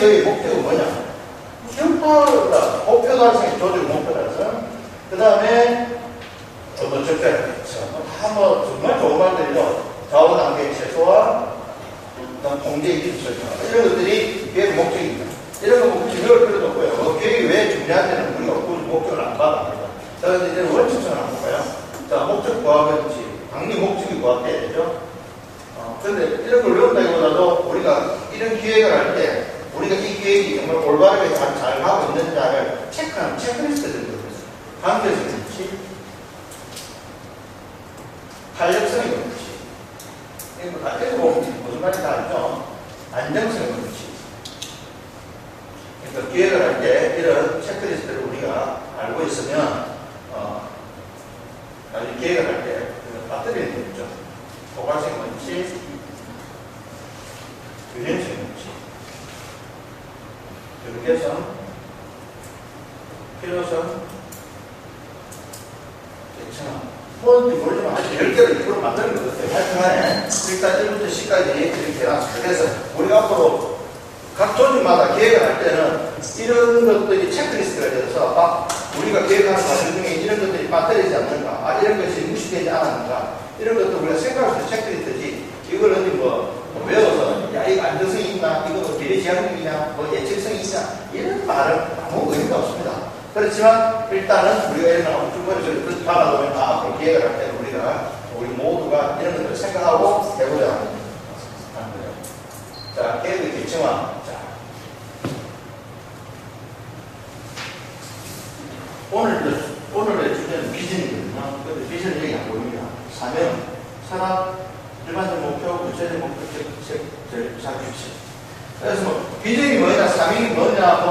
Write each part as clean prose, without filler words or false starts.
저희 목표가 뭐냐? 기업화다. 목표 달성, 조직 목표 달성. 그 다음에, 적절. 정말 좋은 말들이죠. 자원 단계 최소화, 그다음 공제의 기술 이런 것들이 계획 목적입니다. 이런 거 뭐 기록할 필요도 없고요. 뭐 계획이 왜 중요한지는 우리가 목적을 안 받아갑니다. 자, 그런데 이제 원칙성을 한번 볼까요? 자, 목적 부합은지, 당연히 목적이 부합돼야 되죠. 그런데 이런 걸 외운다기보다도 우리가 이런 기획을 할 때 우리가 이 기획이 정말 올바르게 잘 가고 있는지를 체크하는 체크리스트 정도 있어요. 관계성이 그렇지, 탄력성이 그렇지, 이거 다 떼고 무슨 말인지 알죠? 안정성이 그렇지. 그러니까 기획을 할 때 이런 체크리스트를 우리가 알고 있으면 나중에 기획을 할 때 빠뜨리는 게 있죠. 포괄성이 그렇지, 균형성이 그렇지, 경계성, 필요성, 괜찮아. 뭔지 모르지만 한 10개를 이끌어 만드는 것 같아요. 하여튼간에 일단 1부터 10까지 이렇게 해놨습니다. 그래서 우리가 앞으로 각 조직마다 계획을 할 때는 이런 것들이 체크리스트가 되어서 우리가 계획하는 과정 중에 이런 것들이 빠뜨리지 않는가, 이런 것이 무시되지 않았는가, 이런 것도 우리가 생각할 수 있는 체크리스트지. 이걸 어디 외워서 야 이거 안정성이 있나, 이거 뭐 비례지향력이냐, 뭐 예측성이 있냐, 이런 말은 아무 의미가 없습니다. 그렇지만 일단은 우리가 이런 중간에서 받아보면 앞으로 기획을 할 때는 우리 모두가 이런 것들을 생각하고 해보자 하는 거예요. 자, 계획의 기초화. 오늘의 주제는 비전이거든요. 근데 비전은 여기 안 보입니다. 사명, 산업, 일반적 목표, 구체적 목표, 자규칙. 그래서 비전이 뭐냐, 사명이 뭐냐,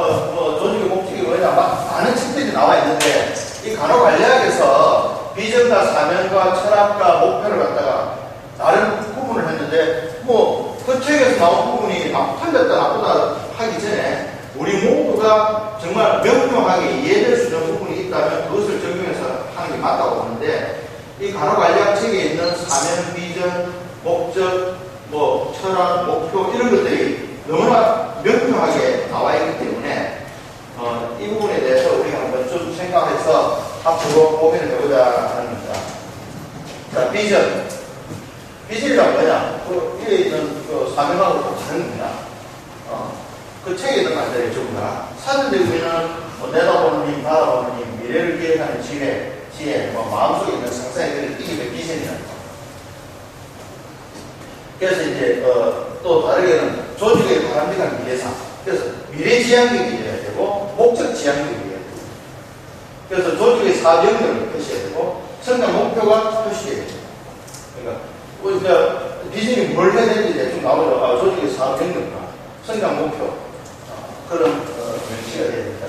조직의 목적이 뭐냐, 많은 책들이 나와 있는데, 이 간호관리학에서 비전과 사명과 철학과 목표를 갖다가 다른 구분을 했는데, 그 책에서 나온 부분이 틀렸다, 나쁘다 하기 전에, 우리 모두가 정말 명료하게 이해될 수 있는 부분이 있다면 그것을 적용해서 하는 게 맞다고 보는데, 이 간호관리학 책에 있는 사명, 비전, 목적, 철학, 목표 이런 것들이 너무나 명료하게 나와 있기 때문에 이 부분에 대해서 우리가 한번 좀 생각해서 앞으로 고민을 해보자 하는 겁니다. 자, 비전. 비전이란 뭐냐? 이게 있는 사명하고 좀 다른 겁니다. 그 책에 있는 말들이 전부 다 사전적 의미는 내다보는 힘, 바라보는 힘, 미래를 기획하는 지혜, 마음속에 있는 상상의 그림, 이게 비전이라는 거. 그래서 이제 또 다르게는 조직의 바람직한 미래상. 그래서 미래지향적이 되어야 되고 목적지향적이 되어야 되고, 그래서 조직의 사업 영역을 표시해야 되고 성장 목표가 표시해야 되고. 그러니까 우리가 비전이 뭘 해야 되는지 대충 나오죠. 조직의 사업 영역과 성장 목표, 그런 명시가 되어야 된다.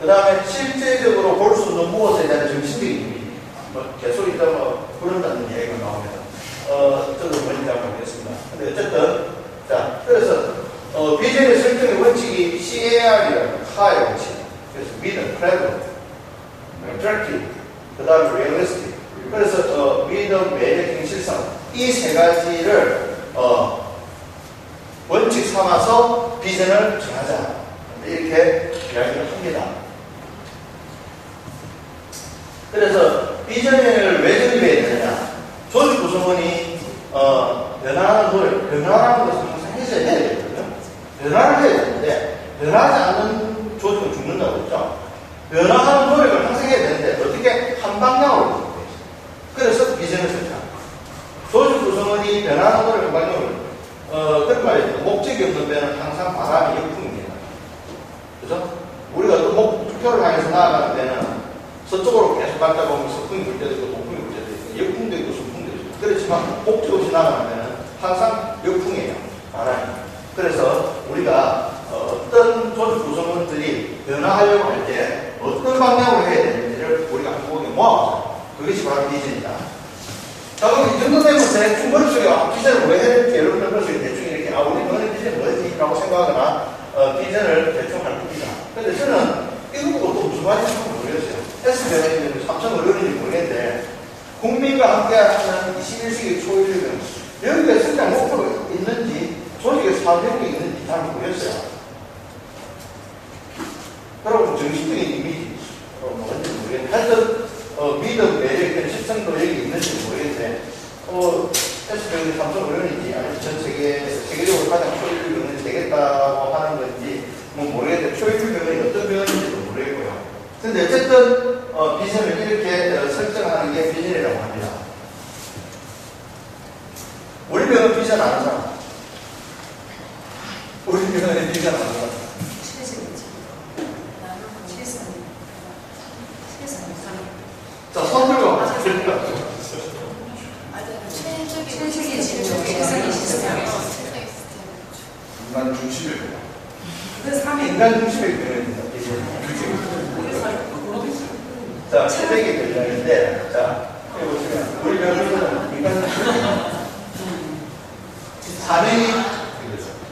그 다음에 실제적으로 볼 수 없는 무엇에 대한 정신적인 의미, 계속 이제 그런다는 얘기가 나옵니다. 저도 뭔지 잘 모르겠습니다. 근데 어쨌든, 자, 그래서, 비전의 설정의 원칙이 CAR이라는 카의 원칙. 그래서 믿음, credible, attractive, 그 다음에 realistic. 그래서, 믿음, 매력, 경실성. 이 세 가지를, 원칙 삼아서 비전을 정하자. 이렇게 이야기를 합니다. 그래서, 비전을 왜 정립해야 되느냐? 조직 구성원이 변화하는 것을 항상 해야 되거든요. 변화를 해야 되는데 변하지 않는 조직은 죽는다고 했죠. 변화하는 노력을 항상 해야 되는데 어떻게 한 방향으로 해야 되죠. 그래서 비전을 설정합니다. 조직 구성원이 변화하는 노력을 한 방향으로 그런 말이죠. 목적이 없는 배는 항상 바람이 역풍입니다. 그죠? 우리가 또 목표를 향해서 나아가는 데는 서쪽으로 계속 갔다 보면 서풍이 불 때도 있고 동풍이 불 때도 있고 역풍도 있고 순풍도 있고, 그렇지만 목적 없이 나가면 항상 역풍이에요. 바람이. 그래서 우리가 어떤 조직 구성원들이 변화하려고 할 때 어떤 방향으로 해야 되는지를 우리가 한국에 모아보자. 그것이 바로 비전이다. 자, 그럼 이 정도 되면 대충 머릿속에 비전을 왜 해야 될지 여러분들 머릿속에 대충 이렇게 우리 너네 비전이 뭐지? 라고 생각하거나 비전을 대충 할 겁니다. 근데 저는 이거 보고 또 무슨 말인지 모르겠어요. S변호인들은 삼성 어려운지 모르겠는데 국민과 함께하는 21세기 초일은 여기에 성장 목표가 있는지 조직의 사업력이 있는지 이미지 잘 모르겠어요. 그리고 정신적인 이미지, 뭔지 모르겠는데, 하여튼, 믿음, 매력, 편집성도 여기 있는지 모르겠는데, SK 삼성 의원인지, 아니면 전 세계적으로 가장 초일류 병원이 되겠다고 하는 건지, 뭐 모르겠는데, 초일류 병원이 어떤 병원인지도 모르겠고요. 근데 어쨌든, 비전을 이렇게 설정하는 게 비전이라고 합니다. 우리 병원 비전 아는 사람? 우리 병원의 비전 아는 사람? 자, 손 들고 최적의 진료, 최상의 시스템. 인간 중심의 병원. 인간 중심의 병원입니다. 자, 최적의 병원인데, 자, 여기 보시면, 우리 병원은 인간 사명이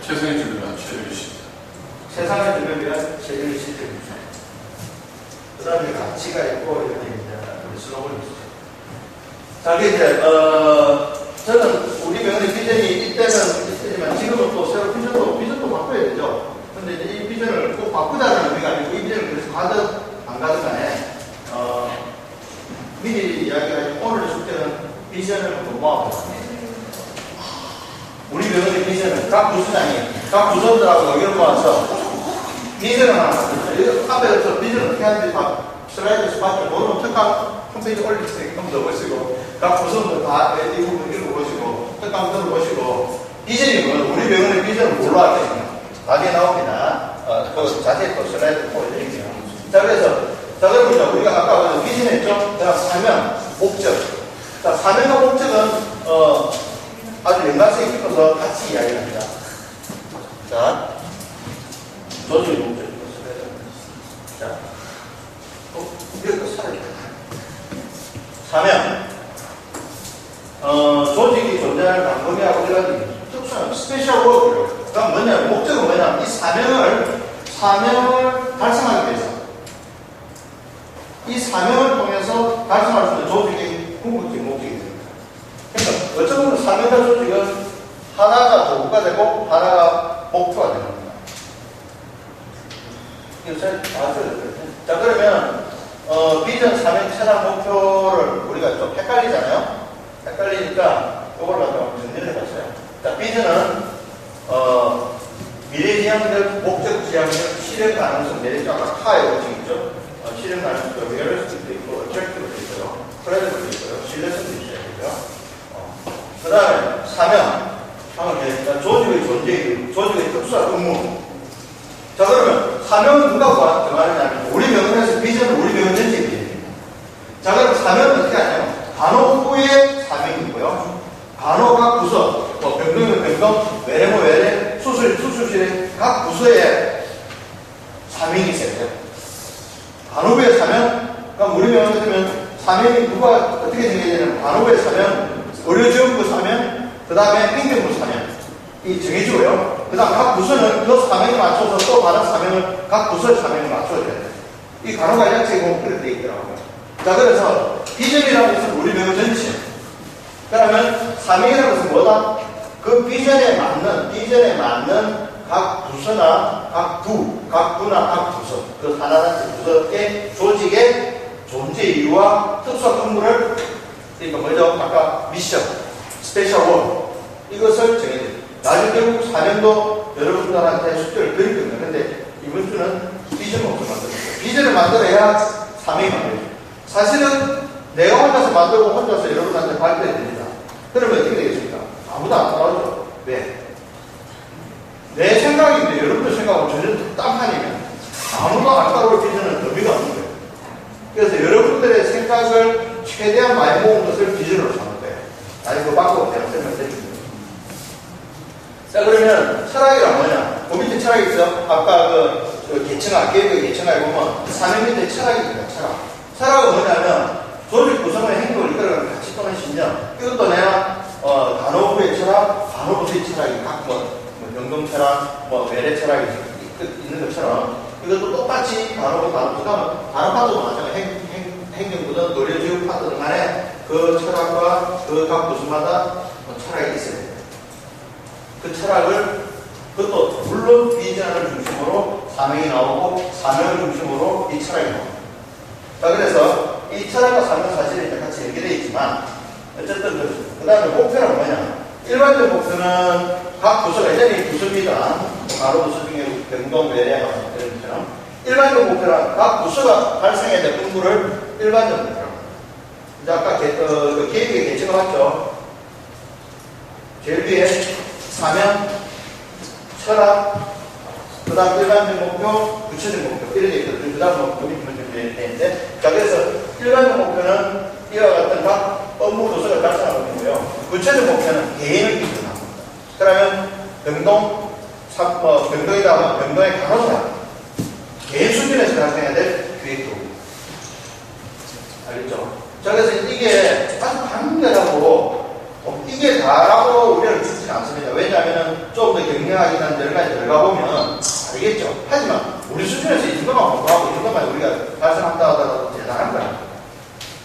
최선의 주변 최적의 시스템. 세상의 주변이란 최적의 시스템입니다. 그 다음에 가치가 있고, 이렇게 이제 슬로건이 있어요. 자, 이제, 저는 우리 병원의 비전이 이때지만 지금은 또 새로 비전도 바꿔야 되죠. 근데 이제 이 비전을 꼭 바꾸자는 의미가 아니고 이 비전을 그래서 가든 안 가든 간에, 미리 이야기하지 오늘 숙제는 비전을 한번 모아보겠습니다. 우리 병원의 비전은 각 부서장이, 각 부서들하고 의견을 모아서 비전을 하나 만들었어요. 여기 앞에 서 비전을 어떻게 하는지 다 슬라이드에서 봤죠. 오늘 특강 홈페이지 올릴 테니까 한번 더 보시고, 각 부서들 다 이 부분 읽어보시고, 특강 들어보시고, 비전이 뭐예요? 우리 병원의 비전을 뭘로 할 것인가? 나중에 나옵니다. 그 자세히 또 슬라이드 보여드릴게요. 자, 그래서, 자, 그러면 우리가 아까 비전 했죠? 그다음 사명, 목적. 자, 사명과 목적은, 아주 연관성이 깊어서 같이 이야기합니다. 자, 조직의 목적. 자, 이것도 살아있다. 사명. 조직이 존재하는 방법이하고 일관된 특수한 스페셜 워크를. 그러니까 뭐냐면, 목적은 뭐냐면, 이 사명을 달성하기 위해서. 이 사명을 통해서 달성할 수 있는 조직의 궁극적인 목적이 됩니다. 그러니까, 어쩌면 사명과 조직은 하나가 도구가 되고, 하나가 목표가 되는 겁니다. 이거 잘 아셔야 돼요. 자, 그러면, 비전, 사명, 체납, 목표를 우리가 좀 헷갈리잖아요? 헷갈리니까 이걸 갖다가 정리를 해봤어요. 자, 비전은, 미래지향적, 목적지향적, 실현 가능성, 내리죠. 아까 카의 원칙 있죠? 실현 가능성도 리얼리스트도 있고, objective도 있고요. credible 있고요. 신뢰성도 있어야 되고요. 그 다음에 사명. 그러니까 조직의 존재, 조직의 특수한 의무. 자, 그러면 사명은 누가 정하느냐면 우리 병원에서 비전은 우리 병원 전체의 비전입니다. 자, 그럼 사명은 어떻게 하냐면 간호부의 사명이고요. 간호각 부서, 뭐 병동이면 병동, 외래면 외래, 수술실의 각 부서에 사명이 있어야 돼요. 간호부의 사명, 그러니까 우리 병원 같으면 사명이 누가 어떻게 정해야 되냐면 간호부의 사명, 의료지원부 사명, 그 다음에 행정부 사명. 이 정해주고요. 그 다음 각 부서는 그 사명에 맞춰서 또 다른 사명을 각 부서의 사명에 맞춰줘야 돼요. 이 간호관리학책이 보면 그렇게 되어 있더라고요. 자, 그래서 비전이라는 것은 우리 병원 전체. 그러면 사명이라는 것은 뭐다? 그 비전에 맞는 각 부서나 각 부나 각 부서, 그 하나단체 부서의 조직의 존재 이유와 특수한 업무를, 그러니까 뭐죠? 아까 미션, 스페셜 워 이것을 정해줍니다. 나중에 결국 사명도 여러분들한테 숙제를 드릴 겁니다. 근데 이번 주는 비전을 먼저 만들었어요. 비전을 만들어야 사명이 만들어요. 사실은 내가 혼자서 만들고 혼자서 여러분한테 발표해야 됩니다. 그러면 어떻게 되겠습니까? 아무도 안 따라오죠. 왜? 내 생각인데 여러분들 생각하고 전혀 딴판이면 아무도 안 따라올 비전은 의미가 없는 거예요. 그래서 여러분들의 생각을 최대한 많이 모은 것을 비전으로 삼는 거예요. 아니, 그거 바꾸고 내가 설명드립니다. 자, 그러면 철학이란 뭐냐? 그 밑에 철학이 있죠? 아까 그 계층학, 계획의 계층학에 보면 사명 밑에 철학입니다. 철학은 뭐냐면 조직 구성의 행동을 이끌어가는 가치 또는 신념. 이것도 내가 간호부의 철학, 간호부의 철학이 각 병동 철학, 외래 철학이 있는 것처럼 이것도 똑같이 간호부, 간호부가 다른 파트도 마찬가지로 행정부든 의료지원 파트든 간에 그 철학과 그 각 부서마다 철학이 있어야 돼요. 그 철학을 그것도 물론 비전을 중심으로 사명이 나오고 사명을 중심으로 이 철학이 나옵니다. 자, 그래서 이 철학과 사명 사실은 이제 같이 연계되어 있지만 어쨌든 그 다음에 목표는 뭐냐? 일반적 목표는 각 부서가 예전에 부서입니다. 바로 부서 중에 병동, 외래, 이런 것처럼 일반적 목표는 각 부서가 달성해야 될 업무를 일반적 목표라고. 이제 아까 계획의 개체가 맞죠? 제일 위에 사명, 철학, 그 다음 일반적 목표, 구체적 목표 이런 게 있거든요. 그 다음 목표가 되는데, 자, 그래서 일반적 목표는 이와 같은 각 업무 부서가 달성하는 거고요. 구체적 목표는 개인을 기준으로 합니다. 그러면 병동에다가 병동의 간호사 개인 수준에서 달성해야 될 계획도 알겠죠? 자, 그래서 이게 아주 간결하고 이게 다라고 우리는 듣지 않습니다. 왜냐하면 좀 더 경영하기 위한 여러 가지 들어가 보면 알겠죠. 하지만 우리 수준에서 이 정도만 공부하고 이 정도만 우리가 달성한다 하더라도 대단한 거야.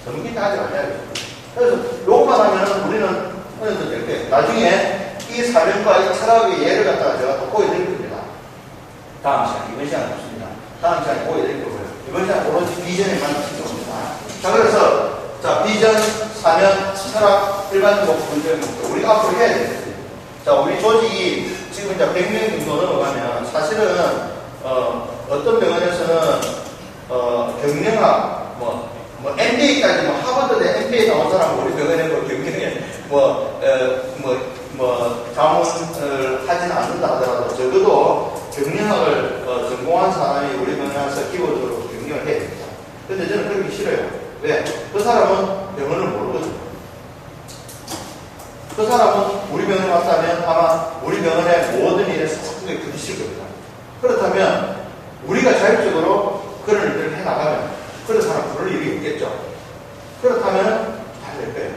너무 기대하지 말아야죠. 그래서 요것만 하면 우리는 어느 정도 될 거예요. 나중에 이 사명과 이 철학의 예를 갖다가 제가 또 보여드릴 겁니다. 다음 시간, 이번 시간은 없습니다. 다음 시간에 보여드릴 거고요. 이번 시간은 오로지 비전에만 집중합니다. 자, 그래서 자, 비전, 사명, 철학, 일반적 목표, 군적 목표. 우리가 앞으로 해야 되겠어요. 자, 우리 조직이 지금 이제 100명 정도 넘어가면 사실은, 어떤 병원에서는, 경영학, MBA까지, 하버드대 MBA 나온 사람, 우리 병원에 경영에, 자문을 하진 않는다 하더라도 적어도 경영학을 전공한 사람이 우리 병원에서 기본적으로 경영을 해야 됩니다. 근데 저는 그러기 싫어요. 왜? 그 사람은 병원을 모르거든요. 그 사람은 우리 병원에 왔다면 아마 우리 병원의 모든 일에 상당히 부딪힐 겁니다. 그렇다면 우리가 자율적으로 그런 일들을 해나가면 그런 사람 부를 일이 없겠죠. 그렇다면 잘 될 거예요.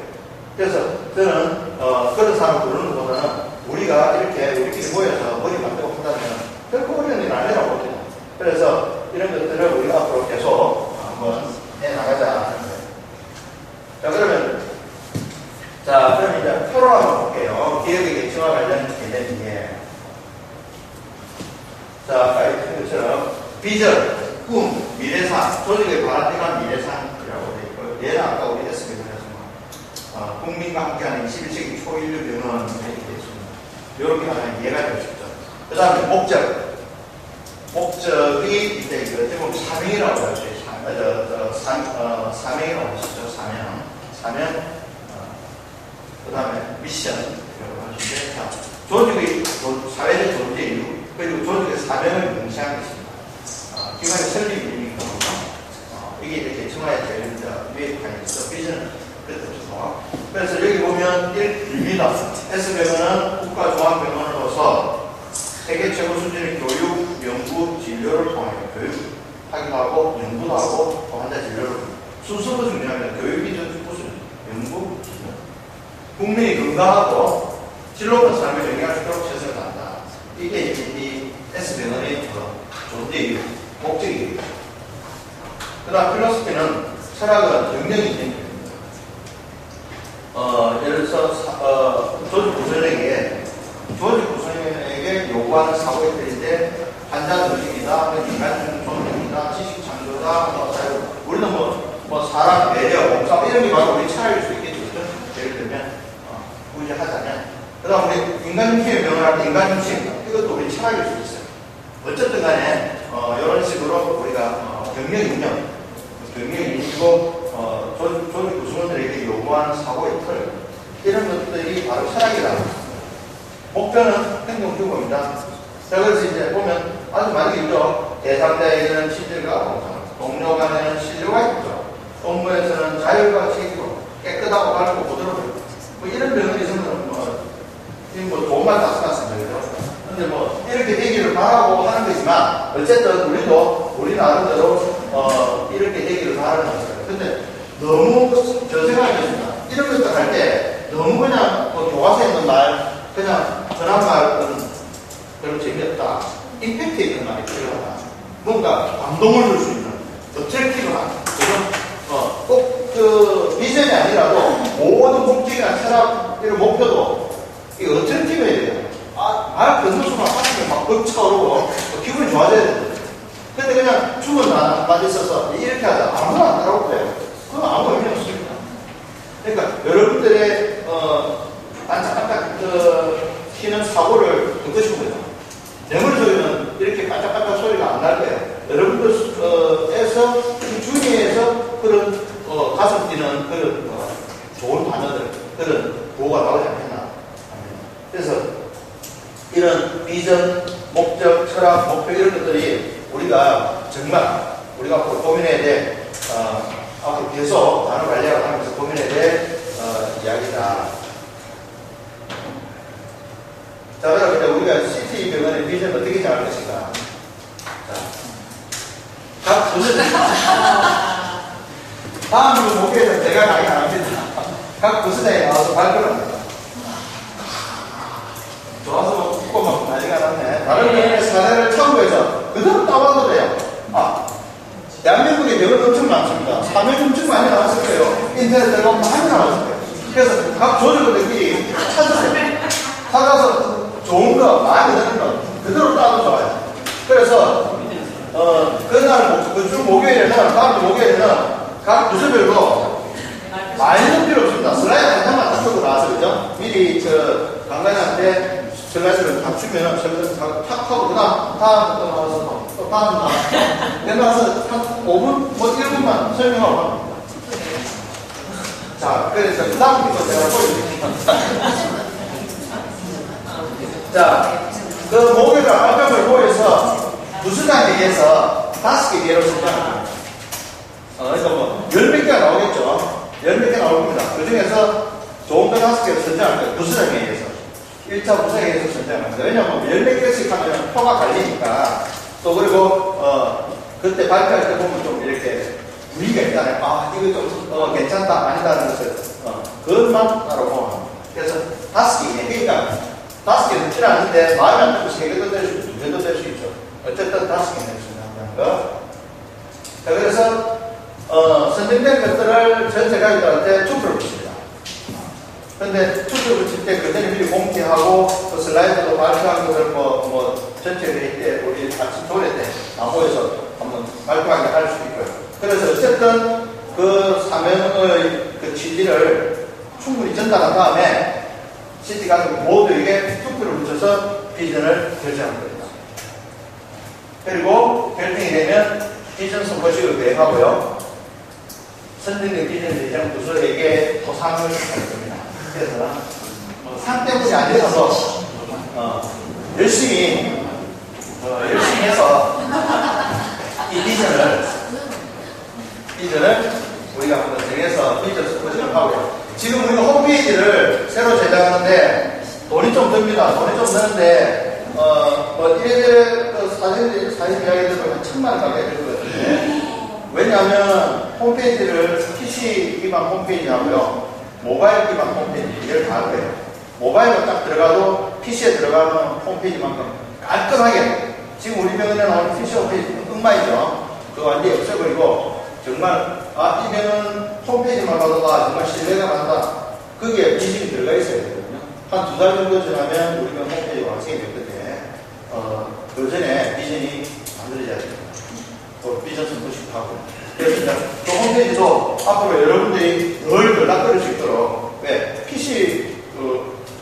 그래서 저는 그런 사람 부르는 것보다는 우리가 이렇게 우리끼리 모여서 머리 만들고 한다면 결코 어려운 일은 아니라고 봅니다. 그래서 이런 것들을 우리가 앞으로 계속 한번 해나가자 하는 거예요. 자, 그럼 이제 토론 한번 볼게요. 기획의 개체와 관련된 이게. 자, 아까 했던 것처럼 비전, 꿈, 미래상, 조직의 발화되는 미래상이라고 되어 있고요. 얘는 아까 우리 했습니다. 그래서 국민과 함께하는 21세기 초인류 병원이 되어 있습니다. 이렇게 하면 이해가 될 수 있죠. 그 다음에 목적. 목적이 이제 이거 사명이라고 할 수 있어요. 사명이라고 하시죠. 사명. 그 다음에 미션이라고 하시는데, 자, 조직의 사회적 존재 이유, 그리고 조직의 사명을 명시하는 것입니다. 기관의 설립 이유니까, 이게 이제 개청화의 제일 위에 가있어. 비전은 그렇게 없어서. 그래서 여기 보면 1위다. S병원은 국가종합병원으로서 세계 최고 수준의 교육, 연구, 진료를 통해 교육하기도 하고, 연구도 하고, 또 환자 진료를 순서도 중요합니다. 교육이 무슨 연구, 진료. 국민이 건강하고 질로는 삶을 영위할 수 있도록 최선을 다한다. 이게 이 S병원의 존재 이유, 목적이에요. 그 다음 필로소피는 철학은 경영이 있는 예를 들어서 조직 구성원에게 요구하는 사고의 틀인데 환자 중심이다, 인간 존중이다, 지식 창조다, 자유. 우리는 사람 배려, 봉사 이런 게 바로 우리 철학일 수 있겠죠. 예를 들면 굳이 하자면, 그 다음 우리 인간중심의 병원할 때 인간중심, 이것도 우리 철학일 수 있어요. 어쨌든 간에 이런 식으로 우리가 경영인이고 조직 구성원들에게 요구하는 사고의 틀, 이런 것들이 바로 철학이다. 목표는 행동규범이다. 자, 그래서 이제 보면 아주 많이 있죠. 대상자에게는 신뢰가 동료 간에는 신뢰가 있죠. 업무에서는 자율과 책임으로 깨끗하고 밝고 부드럽고 이런 병원이 있으면 돈만 다 써놨습니다. 근데 이렇게 되기를 바라고 하는 거지만 어쨌든 우리 나름대로 이렇게 되기를 바라는 거죠. 근데 너무 저 생각했습니다. 이런 것들 할 때 너무 그냥 교과서에 있는 말, 그냥 전한 말은 별로 재미없다. 임팩트 있는 말이 필요하다. 뭔가 감동을 줄 수 있는 objective한 꼭 비전이 아니라도 모든 목적이나 철학 이런 목표도 이게 objective해야 돼요. 말 건너서만 하는 벅차오르고 기분이 좋아져야 돼요. 근데 그냥 죽은 나만 있어서 이렇게 하자 아무도 안 따라올 거예요. 그건 아무 의미 없습니다. 그러니까 여러분들의 반짝반짝 튀는 사고를 덮으신 거죠. 내 머릿속에는 이렇게 반짝반짝 소리가 안 날 거예요. 여러분들에서 중에서 그런 가슴 뛰는 그런 좋은 단어들, 그런 도가 나오지 않겠나. 그래서 이런 비전, 목적, 철학, 목표 이런 것들이 우리가 정말 우리가 앞으로 고민해야 될 앞으로 계속 단어 관리를 하면서 고민해야 될 이야기다. 자, 그럼 우리가 CT 병원의 비전 어떻게 정할 것인가? 자, 각 부서들 다음 주 목요일에 제가 강의 안 합니다. 각 부서장에 나와서 발표를 합니다. 좋아서 웃고 막 난리가 났네. 다른 병원의 사례를 참고해서 그대로 따와도 돼요. 대한민국에 병원 엄청 많습니다. 사면 엄청 많이 나왔을 거예요. 인터넷 들어가면 많이 나왔을 거예요. 그래서 각 조직원들끼리 찾으세요. 찾아서 좋은 거, 많이 드는 거 그대로 따도 좋아요. 그래서 그날 주 목요일에는 다음 주 목요일에는 각 부서별로 많이는 필요 없습니다. 슬라이드 한 장만 딱 쓰고 나와서 그죠? 미리 강관한테 슬라이드를 다 주면은 탁 하고 그다음 나와서 또 다음 나와서 나와서 한 5분 뭐 1분만 설명하고 합니다. 자, 그래서 그 다음부터 제가 보여드릴게요. 자, 그 목요일 알감을 모여서 부수장에 의해서 5개 개로 선정합니다. 그러니까 뭐 10몇 개가 나오겠죠. 10몇 개 나올 겁니다. 그 중에서 좋은 거 5개를 선정할 거예요. 부수장에 의해서. 1차 부수장에 의해서 선정합니다. 왜냐하면 10몇 개씩 하면 표가 갈리니까 또 그리고 그때 발표할 때 보면 좀 이렇게 분위기가 있잖아요. 이거 좀 괜찮다 아니다는 것을 그것만 따라고 그래서 5개. 그러니까 5개는 필요한데 마음에 안 들고 3개도 될 수 있고 2개도 될 수 있죠. 어쨌든 5개는 중요한 거. 자, 그래서 선정된 것들을 전 세가족들한테 투표를 붙입니다. 그런데 투표를 붙일 때 그전에 미리 공지하고 그 슬라이드도 발표한 것을 뭐 전체 회의 때 우리 아침 조례 때 모여서 한번 발표하게 할 수 있고요. 그래서 어쨌든 그 사명의 그 취지를 충분히 전달한 다음에 CT 가족 모두에게 투표를 붙여서 비전을 결정한 겁니다. 그리고 결정이 되면 비전 선거식을 대행하고요. 선정된 비전 대장 부서에게 포상을 할 겁니다. 그래서 상 때문이 아니라서 열심히 해서 이 비전을 우리가 한번 정해서 비전 선거식을 하고요. 지금 우리가 홈페이지를 새로 제작하는데 돈이 좀 듭니다. 돈이 좀 드는데 사진 이야기들은 한 1,000만 원 가까이 들 거거든요. 왜냐하면 홈페이지를 PC 기반 홈페이지 하고요. 모바일 기반 홈페이지를 다 할 거예요. 모바일로 딱 들어가도 PC에 들어가는 홈페이지만큼 깔끔하게 지금 우리 병원에 나오는 PC 홈페이지 엉망이죠. 그거 완전히 없애버리고 정말 이 병원 홈페이지만 봐도 정말 신뢰가 간다. 그게 비전이 들어가 있어야 되거든요. 한 2달 정도 지나면 우리 병원 홈페이지가 완성이 됐거든요. 그 전에 비전이 만들어져야 됩니다. 또 비전 선포식 하고. 그래서 그 홈페이지도 앞으로 여러분들이 늘 연락드릴 수 있도록 왜? PC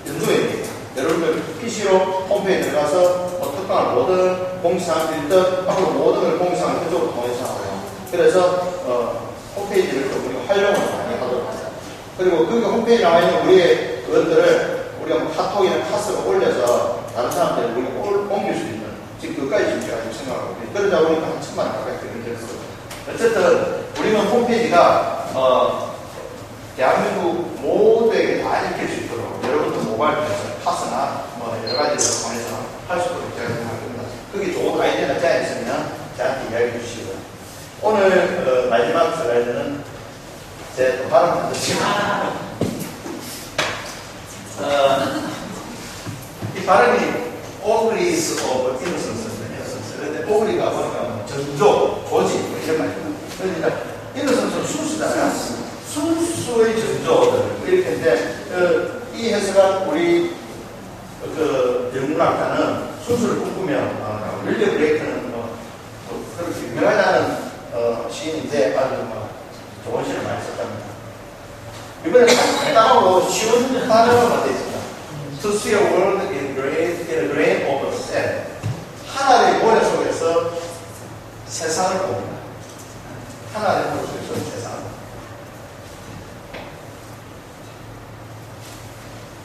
연구회입니다. 여러분들 PC로 홈페이지 들어가서 특강을 모든 공지사항을 읽든 앞으로 모든 걸 공지사항을 그쪽으로 통해서 하고요. 그래서 홈페이지를 좀 우리가 활용을 많이 하도록 하자. 그리고 그 홈페이지에 나와 있는 우리의 그것들을 우리가 뭐 카톡이나 카스로 올려서 다른 사람들이 우리가 옮길 수 있는 지금 그까지 준비하고 생각하고 그러다 보니까 한 1,000만 원 가까이 되는 거죠. 어쨌든 우리는 홈페이지가 대한민국 모두에게 다 읽힐 수 있도록 여러분들 모바일 통해서 파스나 뭐 여러 가지를 통해서 할 수 있도록 제가 생각할 겁니다. 그게 좋은 아이디어나 제안 있으면 저한테 이야기해 주시고요. 오늘 마지막 슬라이드는 제 발음 만드시고 이 발음이 Ogres of Innocence. 그런데 Ogre가 보니까 전조, 고지 뭐 이런 말입니다. 그러니까 Innocence는 순수잖아요. 순수의 전조들 이렇게 했는데 이 해석은 우리 그 영문학자는 순수를 꿈꾸면 시인인데 아주 뭐 좋은 시를 많이 썼답니다. 이번에 간단하고 쉬운 단어를 만들었습니다. To see a world in a grain of sand. 하나의 모래 속에서 세상을 봅니다. 하나의 모래 속에서 세상을 봅니다.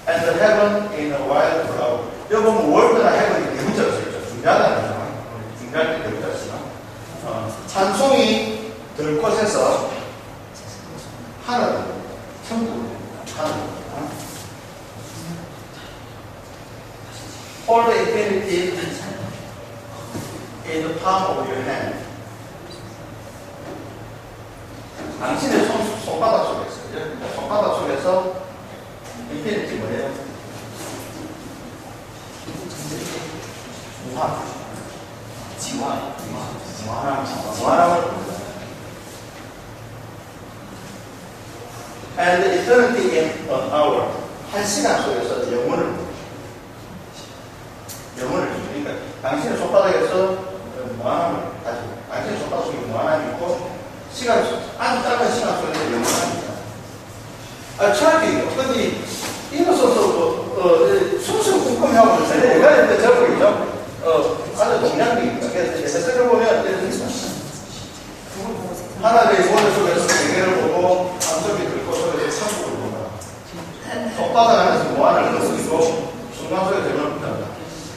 And the heaven in a wild flower. 여기 보면 world나 heaven이 대문자로 써있죠. 중요하다는 거죠. 중요할 때 대문자로 쓰나. 찬송이 들꽃에서 하늘, 천국, 하늘. Hold the infinity in the palm of your hand. 당신의 손바닥 속에 있어요. 손바닥 속에서 인피니티 뭐예요? 무한. 무한함을 봅니다. And eternity in an hour. 한 시간 속에서 영혼을 봅니다. 영혼을 그러니까 당신의 손바닥에서 무한함을 가지고 당신의 손바닥 속에 무한함이 있고 시간 아주 짧은 시간 속에서 영원함이 있다. 철학이 어떤지 이거 써서 숨쉬고 궁금해하고 있어요. 내가 이렇게 적어보이죠. 아주 동양적입니다. 그래서 이제 해석을 보면 이렇습니다. 하나님의 모래 속에서 세계를 보고 암석이 들고 속에서 천국을 본다. 손바닥 안에서 무한을 느끼고 순간 속에 영혼을 본다.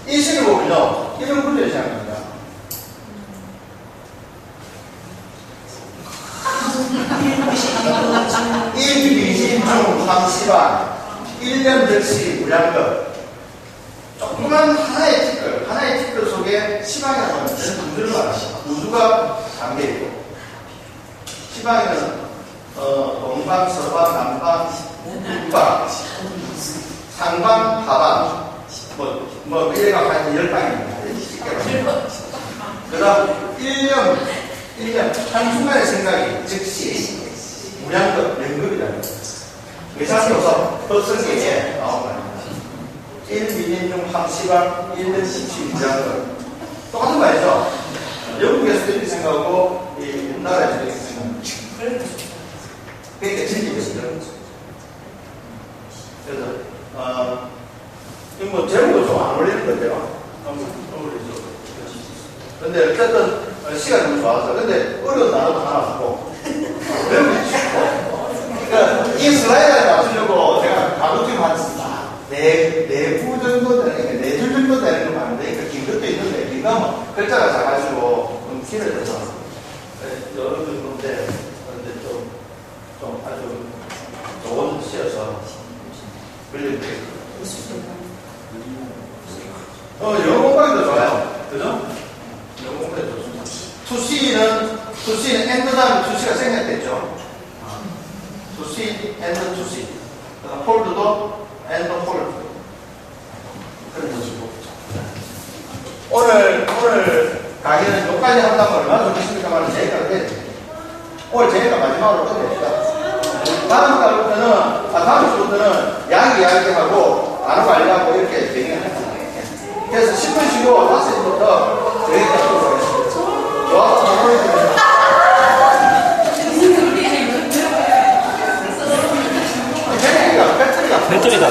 이 시를 보면요, 이런 문제를 생각합니다. 일비신중 삼시반 1년 득시 무량급. 조그만 하나의 티끌 속에 시방이라고 하는 구조를 말합니다. 우주가 담겨있고 시방에는 동방, 서방, 남방, 북방, 상방, 하방 이래가 한 10방입니다. 그 다음 1년 한순간의 생각이 즉시 무량급, 연급이라는 거예요. 외상교사 헛성경에 나온 말입니다. 1미년 중 함시방 1년 시 무량급. 똑같은 말이죠. 영국에서도 이렇게 생각하고 우리나라에서도 이렇게 생각합니다. 그러니까 진리겠습니다. 그래서 이거 제목도 좀 안 어울리는 건데요. 너무 어울리죠. 근데 어쨌든 시간이 너무 좋아서. 근데 어려운 단어도 하나 없고 외우기 쉽고. 그러니까 이 슬라이드에 맞추려고 제가 가로팀 한 네 부 정도 되는, 4줄 정도 되는 거 많은데, 그러니까 긴 것도 있는데, 긴 거는 글자가 작아지고 좀 길어져서 여러 정도인데, 그런데 좀 아주 좋은 시여서 빌려드릴게요. 영어 공부하기도 좋아요. 그죠? 영어 공부해도 좋습니다. 투시는 엔드 다음에 투시가 생략됐죠. 투시, 엔드 투시. 폴드도 엔드 폴드. 그런 것이고. 오늘 강의는 여기까지 한다면 얼마나 좋겠습니까? 말은 제가 해야 돼요. 오늘 제가 마지막으로 끝냅니다. 다음 주부터는 이야기하고 나눠 관리하고 이렇게 진행을 합니다. 그래서 10분 쉬고 5시부터 저희가 하도록 하겠습니다. 좋아서 마무리해주세요. 배터리가 배터리가